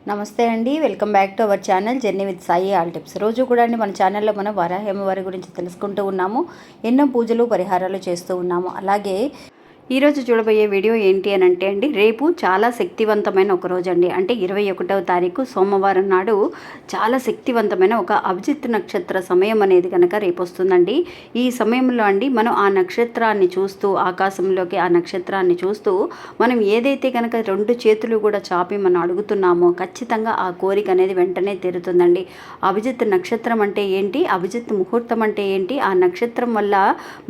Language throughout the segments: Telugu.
నమస్తే అండి. Welcome back to our channel journey with Sai all tips. రోజు కూడా అండి మన ఛానల్లో మనం వరాహ అమ్మవారి గురించి తెలుసుకుంటూ ఉన్నాము. ఎన్నో పూజలు పరిహారాలు చేస్తూ ఉన్నాము. అలాగే ఈరోజు చూడబోయే వీడియో ఏంటి అని అంటే అండి, రేపు చాలా శక్తివంతమైన ఒక రోజు అండి. అంటే 21వ తారీఖు సోమవారం నాడు చాలా శక్తివంతమైన ఒక అభిజిత్ నక్షత్ర సమయం అనేది కనుక రేపు వస్తుందండి. ఈ సమయంలో అండి మనం ఆ నక్షత్రాన్ని చూస్తూ, ఆకాశంలోకి ఆ నక్షత్రాన్ని చూస్తూ మనం ఏదైతే కనుక 2 చేతులు కూడా చాపి మనం అడుగుతున్నామో ఖచ్చితంగా ఆ కోరిక అనేది వెంటనే తీరుతుందండి. అభిజిత్ నక్షత్రం అంటే ఏంటి, అభిజిత్ ముహూర్తం అంటే ఏంటి, ఆ నక్షత్రం వల్ల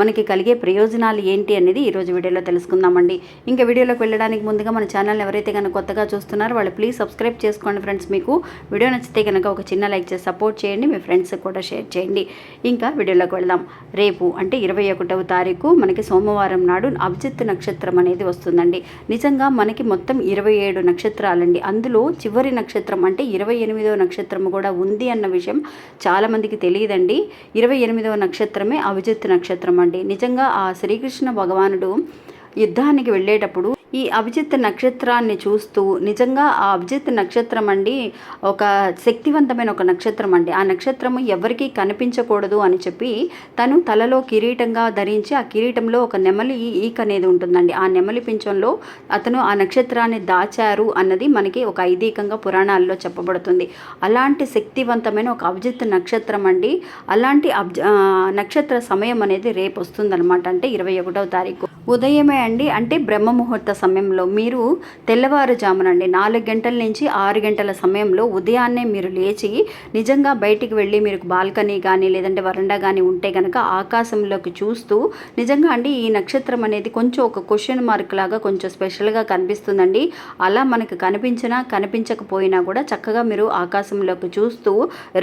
మనకి కలిగే ప్రయోజనాలు ఏంటి అనేది ఈరోజు వీడియోలో తెలుసుకుందామండి. ఇంకా వీడియోలోకి వెళ్ళడానికి ముందుగా మన ఛానల్ ఎవరైతే కనుక కొత్తగా చూస్తున్నారో వాళ్ళు ప్లీజ్ సబ్స్క్రైబ్ చేసుకోండి ఫ్రెండ్స్. మీకు వీడియో నచ్చితే కనుక ఒక చిన్న లైక్ చేసి సపోర్ట్ చేయండి, మీ ఫ్రెండ్స్కి కూడా షేర్ చేయండి. ఇంకా వీడియోలోకి వెళ్దాం. రేపు అంటే 21వ తారీఖు మనకి సోమవారం నాడు అభిజిత్ నక్షత్రం అనేది వస్తుందండి. నిజంగా మనకి మొత్తం 27 నక్షత్రాలండి. అందులో చివరి నక్షత్రం అంటే 28వ నక్షత్రం కూడా ఉంది అన్న విషయం చాలామందికి తెలియదండి. 28వ నక్షత్రమే అభిజిత్ నక్షత్రం అండి. నిజంగా ఆ శ్రీకృష్ణ భగవానుడు యుద్ధానికి వెళ్ళేటప్పుడు ఈ అభిజిత్ నక్షత్రాన్ని చూస్తూ, నిజంగా ఆ అభిజిత్ నక్షత్రం అండి ఒక శక్తివంతమైన ఒక నక్షత్రం అండి. ఆ నక్షత్రము ఎవరికీ కనిపించకూడదు అని చెప్పి తను తలలో కిరీటంగా ధరించి ఆ కిరీటంలో ఒక నెమలి ఈక అనేది ఉంటుందండి. ఆ నెమలి పింఛంలో అతను ఆ నక్షత్రాన్ని దాచారు అన్నది మనకి ఒక ఐదీకంగా పురాణాల్లో చెప్పబడుతుంది. అలాంటి శక్తివంతమైన ఒక అభిజిత్ నక్షత్రం అండి. అలాంటి నక్షత్ర సమయం అనేది రేపు వస్తుందన్నమాట. అంటే 21వ తారీఖు ఉదయమే అండి. అంటే బ్రహ్మ ముహూర్త సమయంలో మీరు తెల్లవారుజామునండి 4 గంటల నుంచి 6 గంటల సమయంలో ఉదయాన్నే మీరు లేచి నిజంగా బయటికి వెళ్ళి మీరు బాల్కనీ కానీ లేదంటే వరండా కానీ ఉంటే కనుక ఆకాశంలోకి చూస్తూ నిజంగా అండి ఈ నక్షత్రం అనేది కొంచెం ఒక క్వశ్చన్ మార్క్ లాగా కొంచెం స్పెషల్గా కనిపిస్తుందండి. అలా మనకు కనిపించినా కనిపించకపోయినా కూడా చక్కగా మీరు ఆకాశంలోకి చూస్తూ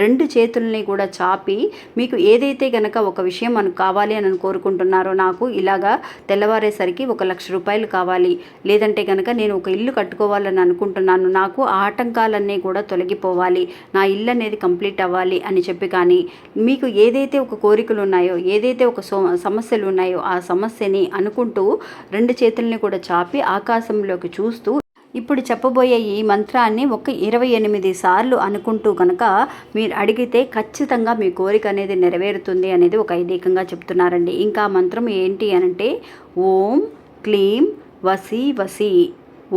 2 చేతుల్ని కూడా చాపి మీకు ఏదైతే కనుక ఒక విషయం మనకు కావాలి అని కోరుకుంటున్నారో, నాకు ఇలాగా తెల్లవారేసరికి 1,00,000 రూపాయలు కావాలి, లేదంటే కనుక నేను ఒక ఇల్లు కట్టుకోవాలని అనుకుంటున్నాను, నాకు ఆటంకాలన్నీ కూడా తొలగిపోవాలి, నా ఇల్లు అనేది కంప్లీట్ అవ్వాలి అని చెప్పి కానీ మీకు ఏదైతే ఒక కోరికలు ఉన్నాయో, ఏదైతే ఒక సమస్యలు ఉన్నాయో ఆ సమస్యని అనుకుంటూ 2 చేతుల్ని కూడా చాపి ఆకాశంలోకి చూస్తూ ఇప్పుడు చెప్పబోయే ఈ మంత్రాన్ని ఒక 28 సార్లు అనుకుంటూ కనుక మీరు అడిగితే ఖచ్చితంగా మీ కోరిక అనేది నెరవేరుతుంది అనేది ఒక ఐదీకంగా చెప్తున్నారండి. ఇంకా మంత్రం ఏంటి అనంటే ఓం క్లీం వసి వసి,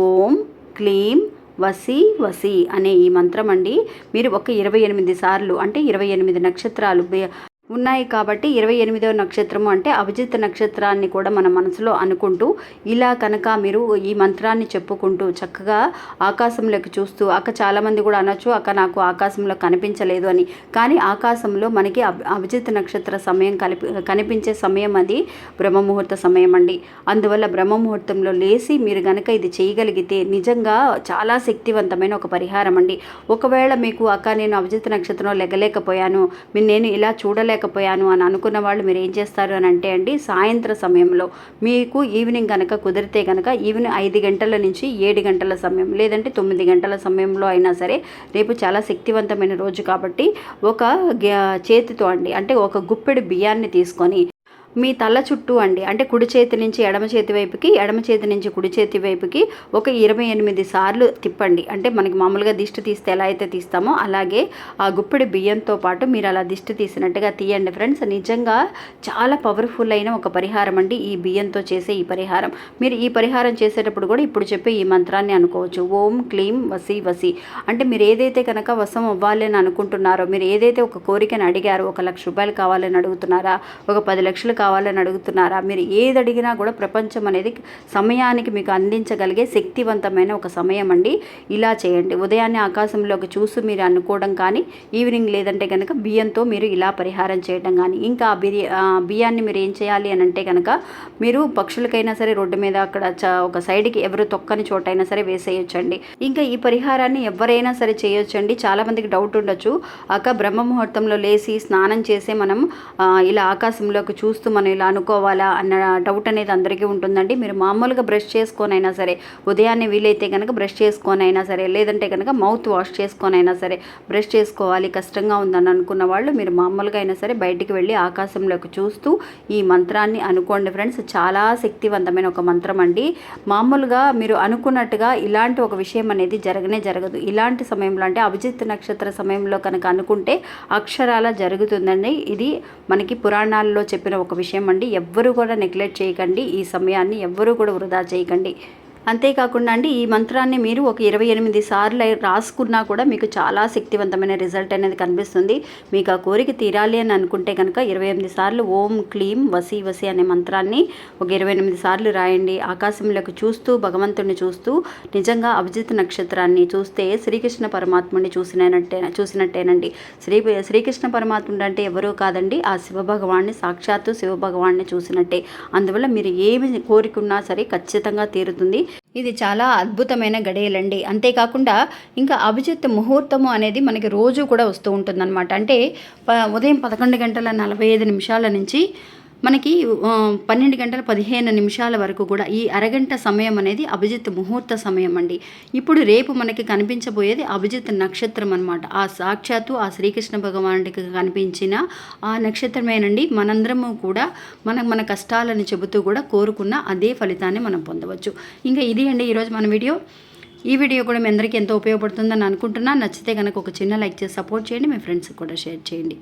ఓం క్లీం వసి వసి అనే ఈ మంత్రం అండి. మీరు ఒక 28 సార్లు అంటే 28 నక్షత్రాలు ఉన్నాయి కాబట్టి 28వ నక్షత్రము అంటే అభిజిత్ నక్షత్రాన్ని కూడా మన మనసులో అనుకుంటూ ఇలా కనుక మీరు ఈ మంత్రాన్ని చెప్పుకుంటూ చక్కగా ఆకాశంలోకి చూస్తూ, అక్క చాలామంది కూడా అనొచ్చు అక్క నాకు ఆకాశంలో కనిపించలేదు అని, కానీ ఆకాశంలో మనకి అభిజిత్ నక్షత్ర సమయం కనిపించే సమయం అది బ్రహ్మముహూర్త సమయం అండి. అందువల్ల బ్రహ్మముహూర్తంలో లేచి మీరు కనుక ఇది చేయగలిగితే నిజంగా చాలా శక్తివంతమైన ఒక పరిహారం అండి. ఒకవేళ మీకు అక్క నేను అభిజిత్ నక్షత్రంలో లెగలేకపోయాను, నేను ఇలా చూడలేకపోయాను అని అనుకున్న వాళ్ళు మీరు ఏం చేస్తారు అని అంటే అండి, సాయంత్ర సమయంలో మీకు ఈవినింగ్ కనుక కుదిరితే కనుక ఈవినింగ్ 5 గంటల నుంచి 7 గంటల సమయం లేదంటే 9 గంటల సమయంలో అయినా సరే, రేపు చాలా శక్తివంతమైన రోజు కాబట్టి ఒక చేతితో అండి అంటే ఒక గుప్పెడు బియ్యాన్ని తీసుకొని మీ తల చుట్టూ అండి అంటే కుడి చేతి నుంచి ఎడమ చేతి వైపుకి, ఎడమ చేతి నుంచి కుడి చేతి వైపుకి ఒక 28 సార్లు తిప్పండి. అంటే మనకి మామూలుగా దిష్టి తీస్తే ఎలా అయితే తీస్తామో అలాగే ఆ గుప్పెడి బియ్యంతో పాటు మీరు అలా దిష్టి తీసినట్టుగా తీయండి ఫ్రెండ్స్. నిజంగా చాలా పవర్ఫుల్ అయిన ఒక పరిహారం అండి ఈ బియ్యంతో చేసే ఈ పరిహారం. మీరు ఈ పరిహారం చేసేటప్పుడు కూడా ఇప్పుడు చెప్పే ఈ మంత్రాన్ని అనుకోవచ్చు. ఓం క్లీం వసి వసి అంటే మీరు ఏదైతే కనుక వశం అవ్వాలి అని అనుకుంటున్నారో, మీరు ఏదైతే ఒక కోరికను అడిగారో, 1,00,000 రూపాయలు కావాలని అడుగుతున్నారా, ఒక 10 లక్షలు కావాలని అడుగుతున్నారా, మీరు ఏది అడిగినా కూడా ప్రపంచం అనేది సమయానికి మీకు అందించగలిగే శక్తివంతమైన ఒక సమయం అండి. ఇలా చేయండి. ఉదయాన్నే ఆకాశంలోకి చూసి మీరు అనుకోవడం కానీ, ఈవినింగ్ లేదంటే కనుక బియ్యంతో మీరు ఇలా పరిహారం చేయడం కానీ, ఇంకా బియ్యాన్ని మీరు ఏం చేయాలి అని అంటే కనుక మీరు పక్షులకైనా సరే రోడ్డు మీద అక్కడ ఒక సైడ్కి ఎవరు తొక్కని చోటైనా సరే వేసేయొచ్చండి. ఇంకా ఈ పరిహారాన్ని ఎవరైనా సరే చేయొచ్చండి. చాలామందికి డౌట్ ఉండొచ్చు, అక్క బ్రహ్మ ముహూర్తంలో లేచి స్నానం చేసి మనం ఇలా ఆకాశంలోకి చూస్తూ మనం ఇలా అనుకోవాలా అన్న డౌట్ అనేది అందరికీ ఉంటుందండి. మీరు మామూలుగా బ్రష్ చేసుకొనైనా సరే, ఉదయాన్నే వీలైతే కనుక బ్రష్ చేసుకొనైనా సరే, లేదంటే కనుక మౌత్ వాష్ చేసుకొనైనా సరే బ్రష్ చేసుకోవాలి కష్టంగా ఉందని అనుకున్న వాళ్ళు మీరు మామూలుగా అయినా సరే బయటికి వెళ్ళి ఆకాశంలోకి చూస్తూ ఈ మంత్రాన్ని అనుకోండి ఫ్రెండ్స్. చాలా శక్తివంతమైన ఒక మంత్రం అండి. మామూలుగా మీరు అనుకున్నట్టుగా ఇలాంటి ఒక విషయం అనేది జరగదు. ఇలాంటి సమయంలో అంటే అభిజిత్ నక్షత్ర సమయంలో కనుక అనుకుంటే అక్షరాల జరుగుతుందండి. ఇది మనకి పురాణాల్లో చెప్పిన ఒక విషయం అండి. ఎవ్వరూ కూడా నెగ్లెక్ట్ చేయకండి. ఈ సమయాన్ని ఎవ్వరూ కూడా వృధా చేయకండి. అంతేకాకుండా అండి ఈ మంత్రాన్ని మీరు ఒక 28 సార్లు రాసుకున్నా కూడా మీకు చాలా శక్తివంతమైన రిజల్ట్ అనేది కనిపిస్తుంది. మీకు ఆ కోరిక తీరాలి అని అనుకుంటే కనుక 28 సార్లు ఓం క్లీం వసి వసి అనే మంత్రాన్ని ఒక 28 సార్లు రాయండి. ఆకాశంలోకి చూస్తూ భగవంతుడిని చూస్తూ నిజంగా అభిజిత్ నక్షత్రాన్ని చూస్తే శ్రీకృష్ణ పరమాత్ముడిని చూసినట్టేనండి. శ్రీకృష్ణ పరమాత్ముడు అంటే ఎవరో కాదండి, ఆ శివభగవాన్ని సాక్షాత్తు శివభగవాన్ని చూసినట్టే. అందువల్ల మీరు ఏమి కోరికున్నా సరే ఖచ్చితంగా తీరుతుంది. ఇది చాలా అద్భుతమైన గడియలండి. అంతేకాకుండా ఇంకా అభిజిత్ ముహూర్తము అనేది మనకి రోజు కూడా వస్తూ ఉంటుందన్నమాట. అంటే ఉదయం 11:45 నుంచి మనకి 12:15 వరకు కూడా ఈ అరగంట సమయం అనేది అభిజిత్ ముహూర్త సమయం అండి. ఇప్పుడు రేపు మనకి కనిపించబోయేది అభిజిత్ నక్షత్రం అనమాట. ఆ సాక్షాత్తు ఆ శ్రీకృష్ణ భగవానుడికి కనిపించిన ఆ నక్షత్రమేనండి. మనందరము కూడా మన కష్టాలను చెబుతూ కూడా కోరుకున్న అదే ఫలితాన్ని మనం పొందవచ్చు. ఇంకా ఇది అండి ఈరోజు మన వీడియో. ఈ వీడియో కూడా మీ అందరికీ ఎంతో ఉపయోగపడుతుందని అనుకుంటున్నాను. నచ్చితే కనుక ఒక చిన్న లైక్ చేసి సపోర్ట్ చేయండి. మీ ఫ్రెండ్స్కి కూడా షేర్ చేయండి.